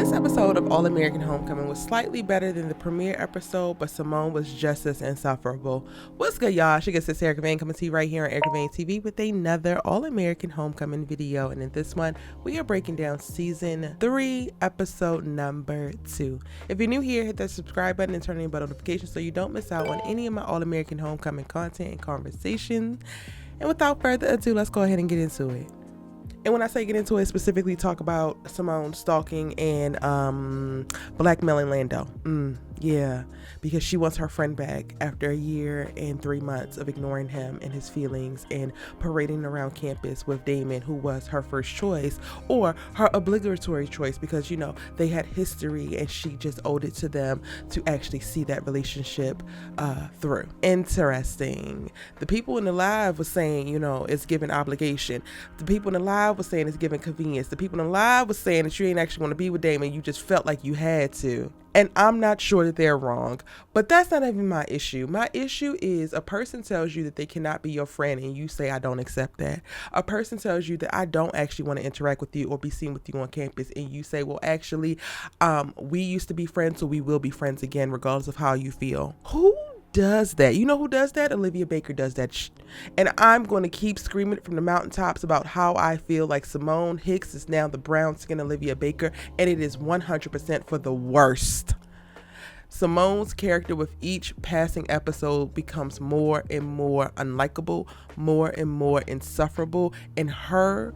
This episode of All American Homecoming was slightly better than the premiere episode, but Simone was just as insufferable. What's good, y'all? She gets this Erica Vane coming to you right here on Erica Vane TV with another All American Homecoming video. And in this one, we are breaking down season 3, episode number 2. If you're new here, hit that subscribe button and turn on your bell notifications so you don't miss out on any of my All American Homecoming content and conversations. And without further ado, let's go ahead and get into it. And when I say get into it, specifically talk about Simone stalking and blackmailing Lando. Yeah, because she wants her friend back after a year and 3 months of ignoring him and his feelings and parading around campus with Damon, who was her first choice or her obligatory choice because, you know, they had history and she just owed it to them to actually see that relationship through. Interesting. The people in the live was saying, you know, it's given obligation. The people in the live was saying it's given convenience. The people in the live was saying that you ain't actually want to be with Damon. You just felt like you had to. And I'm not sure that they're wrong, but that's not even my issue. My issue is a person tells you that they cannot be your friend and you say, I don't accept that. A person tells you that I don't actually want to interact with you or be seen with you on campus. And you say, well, actually, we used to be friends, so we will be friends again, regardless of how you feel. Who does that? You know who does that? Olivia Baker does that. And I'm going to keep screaming it from the mountaintops about how I feel like Simone Hicks is now the brown skin Olivia Baker, and it is 100% for the worst. Simone's character with each passing episode becomes more and more unlikable, more and more insufferable, and her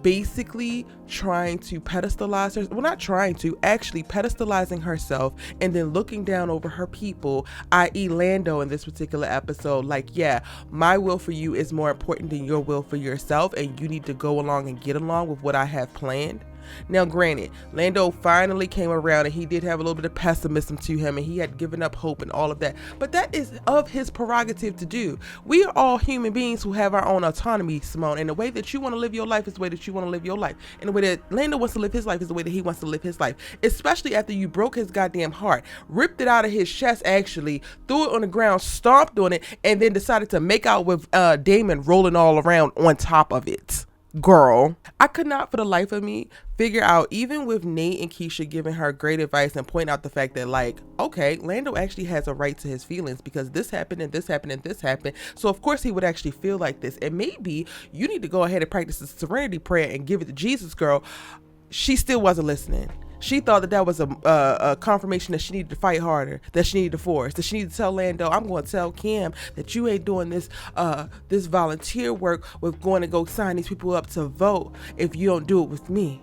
basically trying to pedestalize her, well, not trying to, actually pedestalizing herself and then looking down over her people, i.e. Lando in this particular episode, like, yeah, my will for you is more important than your will for yourself, and you need to go along and get along with what I have planned. Now, granted, Lando finally came around and he did have a little bit of pessimism to him and he had given up hope and all of that. But that is of his prerogative to do. We are all human beings who have our own autonomy, Simone. And the way that you want to live your life is the way that you want to live your life. And the way that Lando wants to live his life is the way that he wants to live his life. Especially after you broke his goddamn heart, ripped it out of his chest actually, threw it on the ground, stomped on it, and then decided to make out with Damon rolling all around on top of it. Girl, I could not for the life of me figure out, even with Nate and Keisha giving her great advice and point out the fact that, like, okay, Lando actually has a right to his feelings because this happened and this happened and this happened. So of course he would actually feel like this. And maybe you need to go ahead and practice the serenity prayer and give it to Jesus, girl. She still wasn't listening. She thought that that was a confirmation that she needed to fight harder, that she needed to force, that she needed to tell Lando, I'm going to tell Cam that you ain't doing this this volunteer work with going to go sign these people up to vote if you don't do it with me,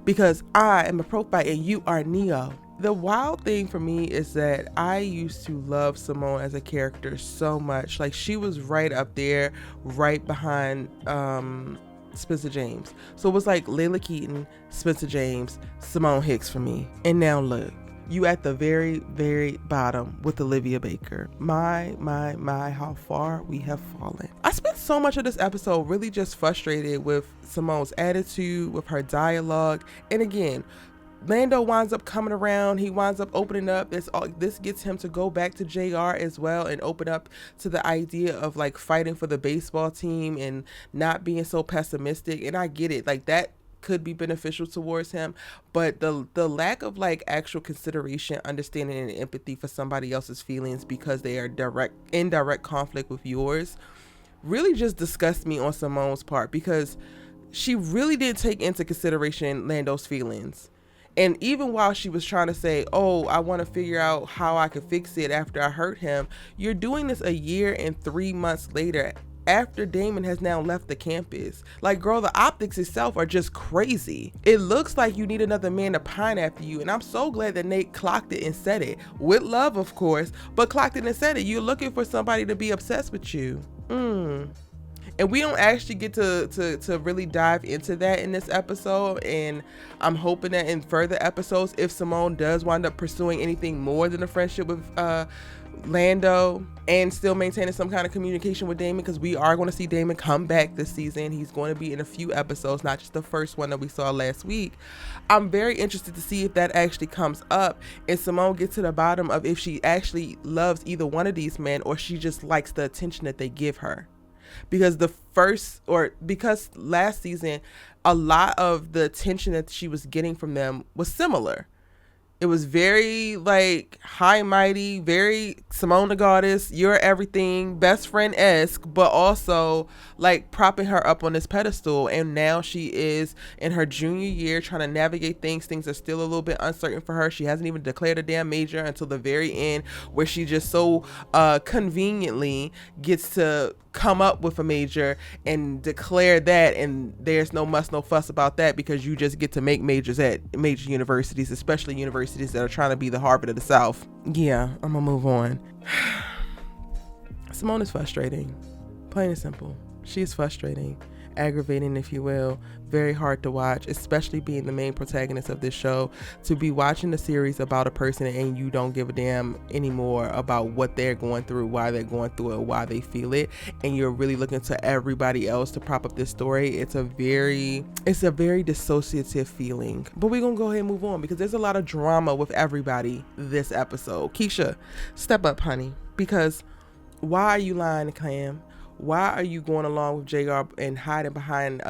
because I am a pro-fight and you are Neo. The wild thing for me is that I used to love Simone as a character so much. Like, she was right up there, right behind Spencer James. So it was like Layla Keaton, Spencer James, Simone Hicks for me. And now look, you at the very, very bottom with Olivia Baker. My, how far we have fallen. I spent so much of this episode really just frustrated with Simone's attitude, with her dialogue. And again, Lando winds up coming around. He winds up opening up. This gets him to go back to JR as well and open up to the idea of like fighting for the baseball team and not being so pessimistic. And I get it. Like, that could be beneficial towards him, but the lack of like actual consideration, understanding, and empathy for somebody else's feelings because they are in direct conflict with yours really just disgusts me on Simone's part, because she really did take into consideration Lando's feelings. And even while she was trying to say, oh, I want to figure out how I could fix it after I hurt him, you're doing this a year and 3 months later after Damon has now left the campus. Like, girl, the optics itself are just crazy. It looks like you need another man to pine after you. And I'm so glad that Nate clocked it and said it. With love, of course, but clocked it and said it. You're looking for somebody to be obsessed with you. And we don't actually get to really dive into that in this episode. And I'm hoping that in further episodes, if Simone does wind up pursuing anything more than a friendship with Lando and still maintaining some kind of communication with Damon, because we are going to see Damon come back this season. He's going to be in a few episodes, not just the first one that we saw last week. I'm very interested to see if that actually comes up and Simone gets to the bottom of if she actually loves either one of these men or she just likes the attention that they give her. because because last season, a lot of the attention that she was getting from them was similar. It was very like high mighty, very Simone the Goddess, you're everything, best friend-esque, but also like propping her up on this pedestal. And now she is in her junior year trying to navigate things. Things are still a little bit uncertain for her. She hasn't even declared a damn major until the very end, where she just so conveniently gets to come up with a major and declare that, and there's no muss no fuss about that, because you just get to make majors at major universities, especially universities that are trying to be the Harvard of the South. Yeah, I'm gonna move on. Simone is frustrating, plain and simple. She's frustrating, aggravating, if you will, very hard to watch, especially being the main protagonist of this show, to be watching the series about a person and you don't give a damn anymore about what they're going through, why they're going through it, why they feel it, and you're really looking to everybody else to prop up this story. It's a very dissociative feeling. But we're gonna go ahead and move on, because there's a lot of drama with everybody this episode. Keisha, step up, honey, because why are you lying to Cam? Why are you going along with JR and hiding behind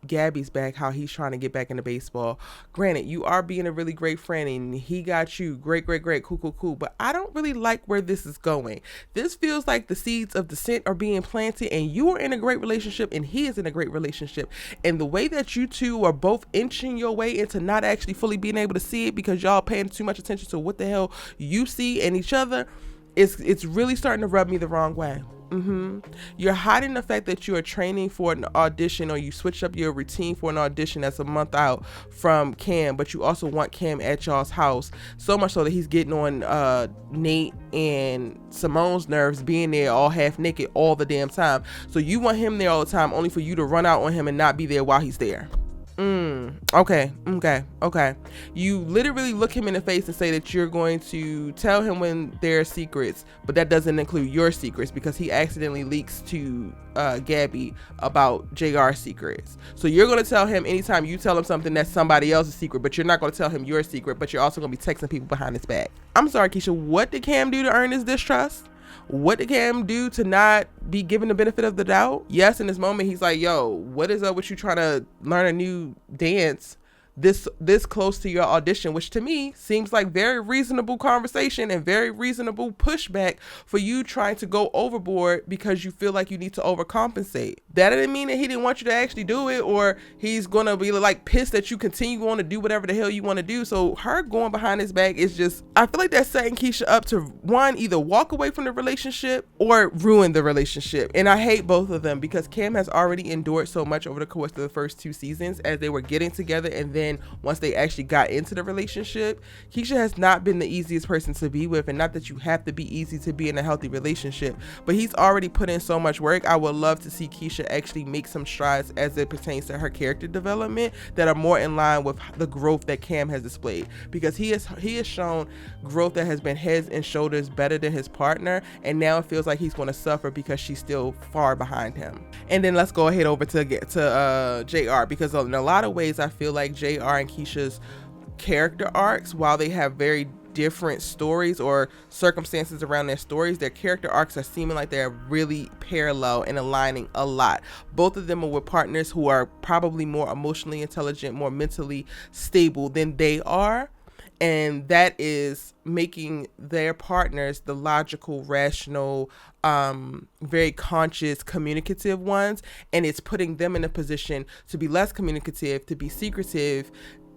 Gabby's back, how he's trying to get back into baseball? Granted, you are being a really great friend and he got you great, cool, but I don't really like where this is going. This feels like the seeds of dissent are being planted, and you are in a great relationship and he is in a great relationship, and the way that you two are both inching your way into not actually fully being able to see it because y'all paying too much attention to what the hell you see in each other, it's really starting to rub me the wrong way. You're hiding the fact that you are training for an audition, or you switched up your routine for an audition that's a month out from Cam, but you also want Cam at y'all's house, so much so that he's getting on Nate and Simone's nerves being there all half naked all the damn time. So you want him there all the time, only for you to run out on him and not be there while he's there. Okay. You literally look him in the face and say that you're going to tell him when there are secrets, but that doesn't include your secrets, because he accidentally leaks to Gabby about JR's secrets. So you're going to tell him anytime you tell him something that's somebody else's secret, but you're not going to tell him your secret, but you're also going to be texting people behind his back. I'm sorry, Keisha, what did Cam do to earn his distrust? What did Cam do to not be given the benefit of the doubt? Yes, in this moment, he's like, yo, what is up with you trying to learn a new dance this close to your audition, which to me seems like very reasonable conversation and very reasonable pushback for you trying to go overboard because you feel like you need to overcompensate. That didn't mean that he didn't want you to actually do it, or he's gonna be like pissed that you continue on to do whatever the hell you want to do. So her going behind his back is just, I feel like that's setting Keisha up to, one, either walk away from the relationship or ruin the relationship. And I hate both of them, because Cam has already endured so much over the course of the first 2 seasons as they were getting together, and then once they actually got into the relationship, Keisha has not been the easiest person to be with. And not that you have to be easy to be in a healthy relationship, but he's already put in so much work. I would love to see Keisha actually make some strides as it pertains to her character development that are more in line with the growth that Cam has displayed, because he has shown growth that has been heads and shoulders better than his partner, and now it feels like he's going to suffer because she's still far behind him. And then let's go ahead over to JR, because in a lot of ways I feel like JR and Keisha's character arcs, while they have very different stories or circumstances around their stories, their character arcs are seeming like they're really parallel and aligning a lot. Both of them are with partners who are probably more emotionally intelligent, more mentally stable than they are, and that is making their partners the logical, rational, very conscious, communicative ones, and it's putting them in a position to be less communicative, to be secretive,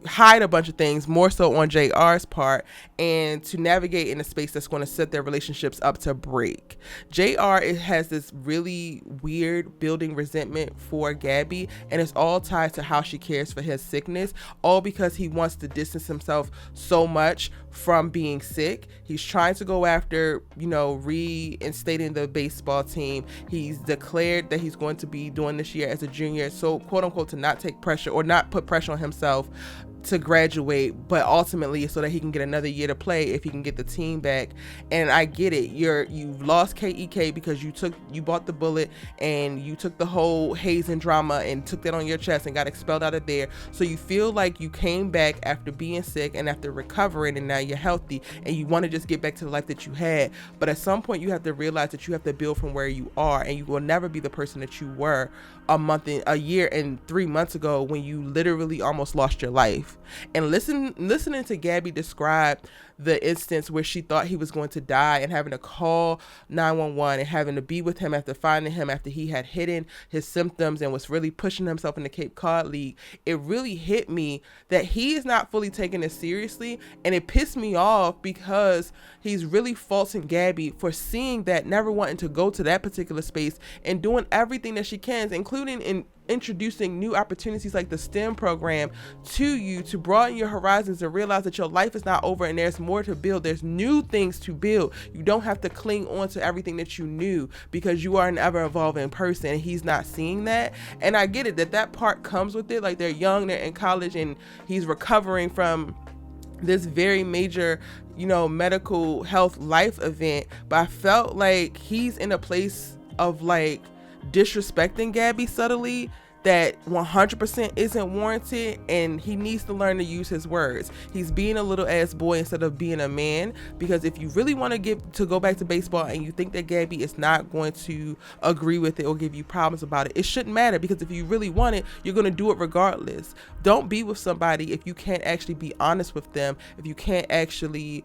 hide a bunch of things, more so on JR's part, and to navigate in a space that's going to set their relationships up to break. JR has this really weird building resentment for Gabby, and it's all tied to how she cares for his sickness, all because he wants to distance himself so much from being sick. He's trying to go after, reinstating the baseball team. He's declared that he's going to be doing this year as a junior, so quote unquote to not take pressure or not put pressure on himself to graduate, but ultimately so that he can get another year to play if he can get the team back. And I get it, you've lost KEK because you bought the bullet and you took the whole hazing drama and took that on your chest and got expelled out of there. So you feel like you came back after being sick and after recovering, and now you're healthy and you want to just get back to the life that you had. But at some point you have to realize that you have to build from where you are, and you will never be the person that you were a year and 3 months ago when you literally almost lost your life. And listening to Gabby describe the instance where she thought he was going to die and having to call 911 and having to be with him after finding him after he had hidden his symptoms and was really pushing himself in the Cape Cod League, it really hit me that he is not fully taking it seriously. And it pissed me off because he's really faulting Gabby for seeing that, never wanting to go to that particular space and doing everything that she can, including in introducing new opportunities like the STEM program to you to broaden your horizons and realize that your life is not over and there's more to build. There's new things to build. You don't have to cling on to everything that you knew because you are an ever evolving person, and he's not seeing that. And I get it that part comes with it. Like, they're young, they're in college, and he's recovering from this very major, medical health life event. But I felt like he's in a place of like disrespecting Gabby subtly that 100% isn't warranted, and he needs to learn to use his words. He's being a little ass boy instead of being a man, because if you really want to go back to baseball and you think that Gabby is not going to agree with it or give you problems about it, it shouldn't matter, because if you really want it, you're going to do it regardless. Don't be with somebody if you can't actually be honest with them, if you can't actually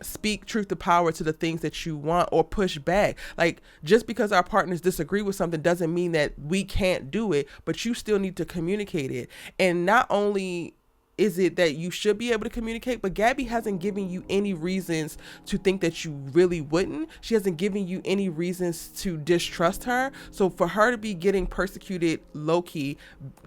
speak truth to power to the things that you want or push back. Like, just because our partners disagree with something doesn't mean that we can't do it, but you still need to communicate it. And not only is it that you should be able to communicate, but Gabby hasn't given you any reasons to think that you really wouldn't. She hasn't given you any reasons to distrust her. So for her to be getting persecuted low-key,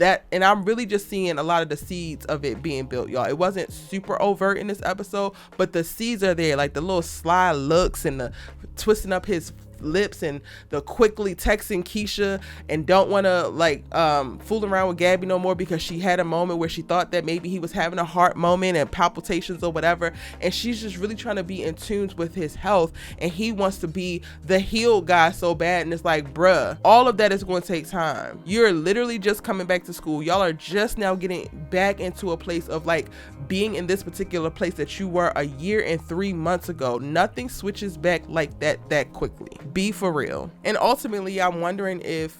and I'm really just seeing a lot of the seeds of it being built, y'all. It wasn't super overt in this episode, but the seeds are there, like the little sly looks and the twisting up his lips and the quickly texting Keisha and don't want to fool around with Gabby no more because she had a moment where she thought that maybe he was having a heart moment and palpitations or whatever, and she's just really trying to be in tune with his health, and he wants to be the healed guy so bad. And it's like, bruh, all of that is going to take time. You're literally just coming back to school. Y'all are just now getting back into a place of like being in this particular place that you were a year and 3 months ago. Nothing switches back like that quickly. Be for real. And ultimately, I'm wondering if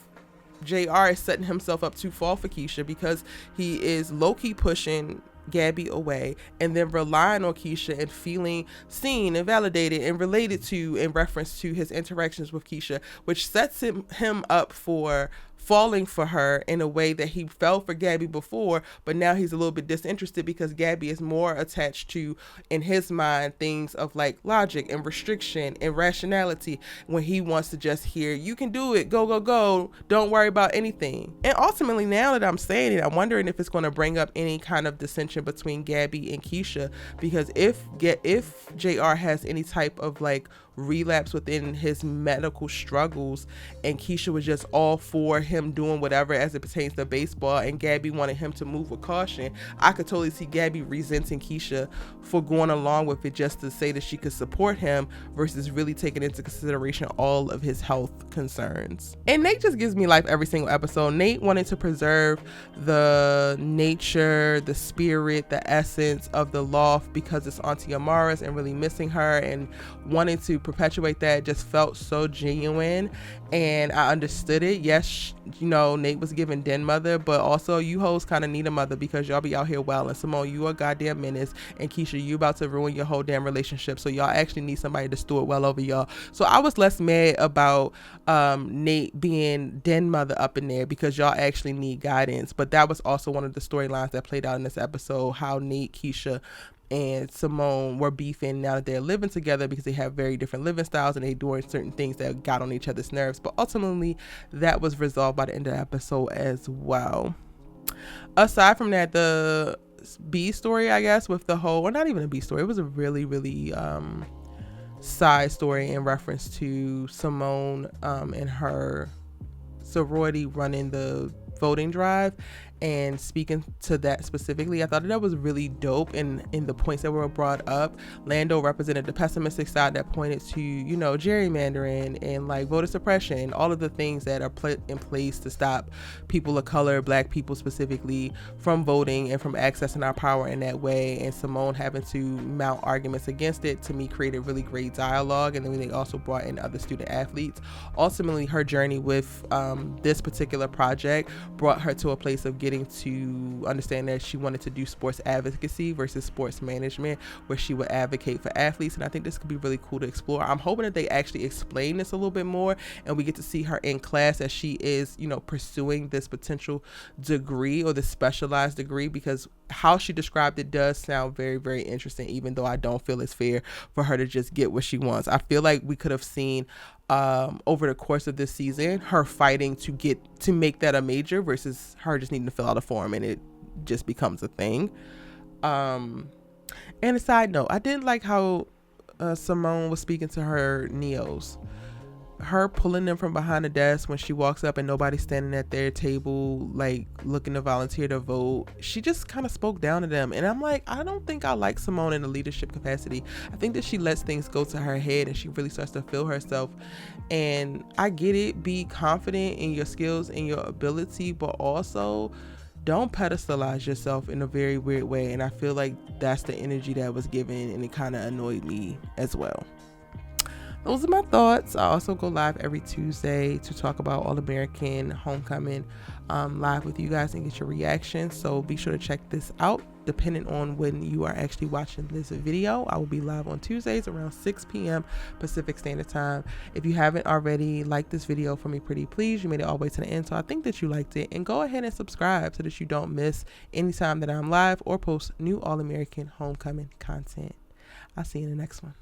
JR is setting himself up to fall for Keisha, because he is low-key pushing Gabby away and then relying on Keisha and feeling seen and validated and related to in reference to his interactions with Keisha, which sets him up for falling for her in a way that he fell for Gabby before, but now he's a little bit disinterested because Gabby is more attached to, in his mind, things of like logic and restriction and rationality, when he wants to just hear, you can do it, go, go, go, don't worry about anything. And ultimately, now that I'm saying it, I'm wondering if it's going to bring up any kind of dissension between Gabby and Keisha, because if JR has any type of like relapse within his medical struggles and Keisha was just all for him doing whatever as it pertains to baseball and Gabby wanted him to move with caution, I could totally see Gabby resenting Keisha for going along with it just to say that she could support him versus really taking into consideration all of his health concerns. And Nate just gives me life every single episode. Nate wanted to preserve the nature, the spirit, the essence of the loft because it's Auntie Amara's and really missing her, and wanting to perpetuate that just felt so genuine, and I understood it. Yes, Nate was giving den mother, but also you hoes kind of need a mother because y'all be out here well, and Simone, you a goddamn menace, and Keisha, you about to ruin your whole damn relationship, so y'all actually need somebody to steward well over y'all. So I was less mad about Nate being den mother up in there because y'all actually need guidance. But that was also one of the storylines that played out in this episode, how Nate, Keisha, and Simone were beefing now that they're living together because they have very different living styles and they doing certain things that got on each other's nerves. But ultimately, that was resolved by the end of the episode as well. Aside from that, the B story, I guess, with the whole, or not even a B story, it was a really, really side story in reference to Simone and her sorority running the voting drive, and speaking to that specifically, I thought that was really dope. And in the points that were brought up, Lando represented the pessimistic side that pointed to, you know, gerrymandering and like voter suppression, all of the things that are put in place to stop people of color, black people specifically, from voting and from accessing our power in that way. And Simone having to mount arguments against it, to me, created really great dialogue. And then they also brought in other student athletes. Ultimately, her journey with this particular project brought her to a place of getting to understand that she wanted to do sports advocacy versus sports management, where she would advocate for athletes. And I think this could be really cool to explore. I'm hoping that they actually explain this a little bit more and we get to see her in class as she is, you know, pursuing this potential degree or this specialized degree, because how she described it does sound very, very interesting, even though I don't feel it's fair for her to just get what she wants. I feel like we could have seen over the course of this season her fighting to make that a major versus her just needing to fill out a form and it just becomes a thing. And a side note, I did like how Simone was speaking to her neos, her pulling them from behind the desk when she walks up and nobody's standing at their table like looking to volunteer to vote. She just kind of spoke down to them, and I'm like, I don't think I like Simone in a leadership capacity. I think that she lets things go to her head and she really starts to feel herself. And I get it, be confident in your skills and your ability, but also don't pedestalize yourself in a very weird way. And I feel like that's the energy that was given, and it kind of annoyed me as well. Those are my thoughts. I also go live every Tuesday to talk about All-American Homecoming live with you guys and get your reactions. So be sure to check this out. Depending on when you are actually watching this video, I will be live on Tuesdays around 6 p.m. Pacific Standard Time. If you haven't already, like this video for me pretty please. You made it all the way to the end, so I think that you liked it. And go ahead and subscribe so that you don't miss any time that I'm live or post new All-American Homecoming content. I'll see you in the next one.